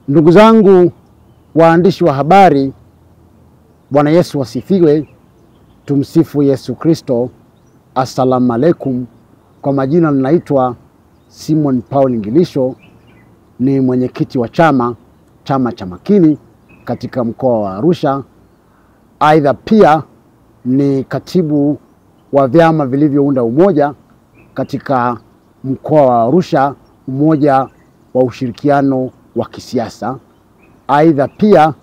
Ndugu zangu waandishi wa habari, Bwana Yesu wasifiwe. Tumsifu Yesu Kristo. Assalamu alaikum. Kwa majina ninaitwa Simon Paul Ngilisho, ni mwenyekiti wa chama cha Makini katika mkoa wa Arusha. Aidha pia ni katibu wa vyama vilivyounda umoja katika mkoa wa Arusha, umoja wa ushirikiano wa kisiasa. Aidha pia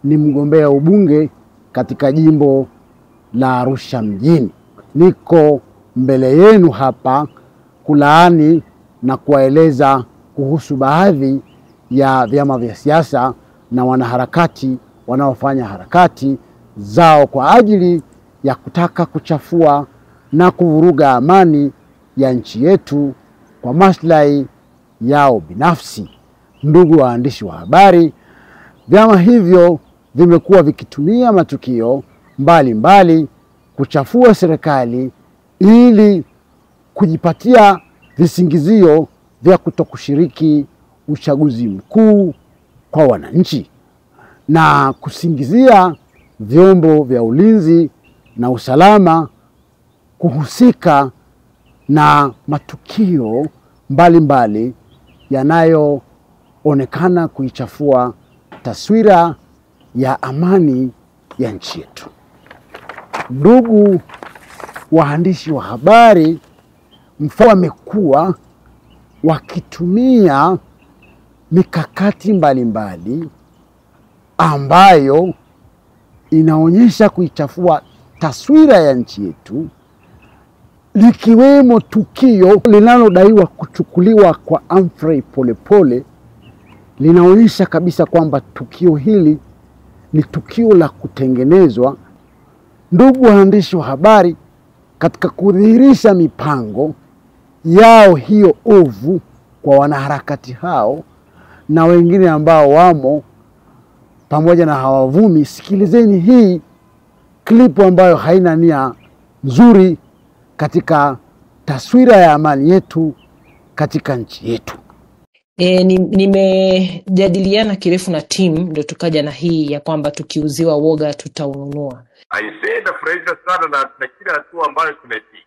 ni mgombea ubunge katika jimbo la Arusha mjini. Niko mbele yenu hapa kulaani na kuwaeleza kuhusu baadhi ya vyama vya siasa na wanaharakati wanaofanya harakati zao kwa ajili ya kutaka kuchafua na kuvuruga amani ya nchi yetu kwa maslahi yao binafsi. Ndugu waandishi wa habari, vyama hivyo vimekuwa vikitumia matukio mbalimbali kuchafua serikali ili kujipatia visingizio vya kutokushiriki uchaguzi mkuu kwa wananchi na kusingizia vyombo vya ulinzi na usalama kuhusika na matukio mbalimbali yanayoonekana kuichafua taswira ya amani ya nchi yetu. Ndugu waandishi wa habari, wamekuwa wakitumia mikakati mbalimbali ambayo inaonyesha kuichafua taswira ya nchi yetu, likiwemo tukio linalodaiwa kuchukuliwa kwa Humphrey Polepole. Linaonyesha kabisa kwamba tukio hili ni tukio la kutengenezwa. Ndugu waandishi wa habari, katika kudhihirisha mipango yao hiyo ovu kwa wanaharakati hao na wengine ambao wamo pamoja na hawavumi, sikilizeni hii klipu ambayo haina nia nzuri katika taswira ya amani yetu katika nchi yetu. Nimejadiliana kirefu na timu ndio tukaja na hii ya kwamba tukiuziwa woga tutaununua. Aisee, furahisha sana na kila hatua ambayo tumepiga.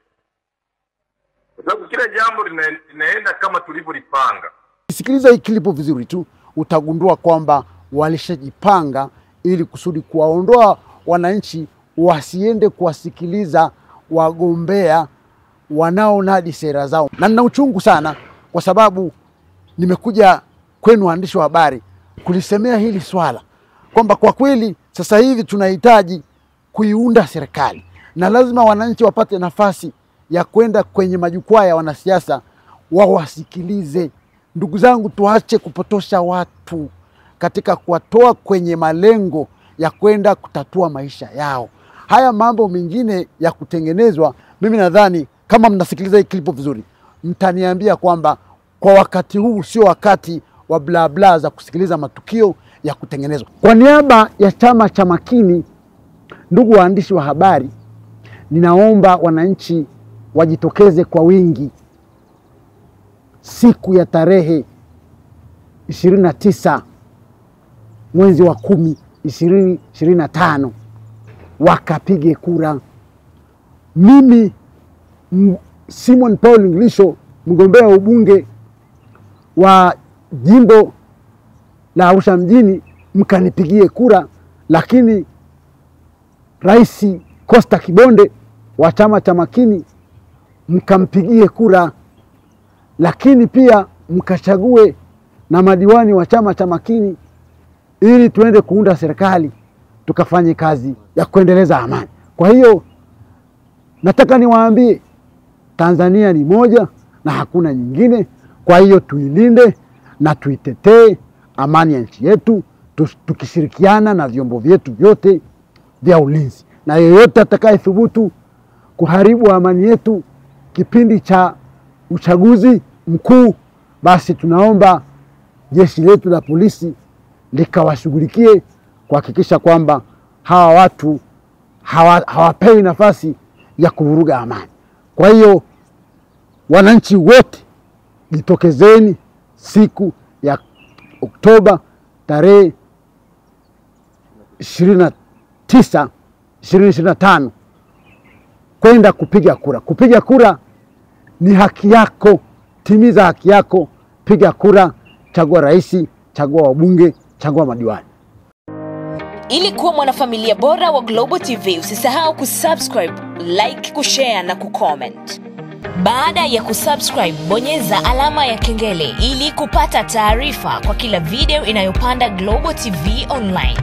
Kwa sababu kila jambo linaenda kama tulivyolipanga. Sikiliza hii klipu vizuri tu, utagundua kwamba walishajipanga ili kusudi kuwaondoa wananchi wasiende kuwasikiliza wagombea wanaonadi sera zao. Na nina uchungu sana kwa sababu nimekuja kwenu waandishi wa habari kulisemea hili swala kwamba kwa kweli sasa hivi tunahitaji kuiunda serikali na lazima wananchi wapate nafasi ya kwenda kwenye majukwaa ya wanasiasa wawasikilize. Ndugu zangu, tuache kupotosha watu katika kuwatoa kwenye malengo ya kwenda kutatua maisha yao. Haya mambo mengine ya kutengenezwa, mimi nadhani kama mnasikiliza hii klipu vizuri, mtaniambia kwamba kwa wakati huu sio wakati wa bla bla za kusikiliza matukio ya kutengenezwa. Kwa niaba ya chama cha Makini, ndugu waandishi wa habari, ninaomba wananchi wajitokeze kwa wingi siku ya tarehe 29 mwezi wa 10 2025 wakapige kura. Mimi Simon Paul Ngilisho, mgombea ubunge wa jimbo la Arusha mjini, mkanipigie kura. Lakini Rais Costa Kibonde wa chama cha Makini mkampigie kura. Lakini pia mkachague na madiwani wa chama cha Makini ili tuende kuunda serikali tukafanye kazi ya kuendeleza amani. Kwa hiyo nataka niwaambie, Tanzania ni moja na hakuna nyingine. Kwa hiyo tuilinde na tuitetee amani ya nchi yetu tukishirikiana na vyombo vyetu vyote vya ulinzi. Na yeyote atakayethubutu kuharibu amani yetu kipindi cha uchaguzi mkuu, basi tunaomba jeshi letu la polisi likawashughulikie kuhakikisha kwamba hawa watu hawapewi nafasi ya kuvuruga amani. Kwa hiyo wananchi wote jitokezeni siku ya Oktoba tarehe 2025 kwenda kupiga kura. Kupiga kura ni haki yako, timiza haki yako, piga kura, chagua rais, chagua wabunge, chagua madiwani. Ili kuwa mwanafamilia bora wa Global TV, usisahau kusubscribe, like, kushare na kucomment. Baada ya kusubscribe, bonyeza alama ya kengele ili kupata taarifa kwa kila video inayopanda Global TV Online.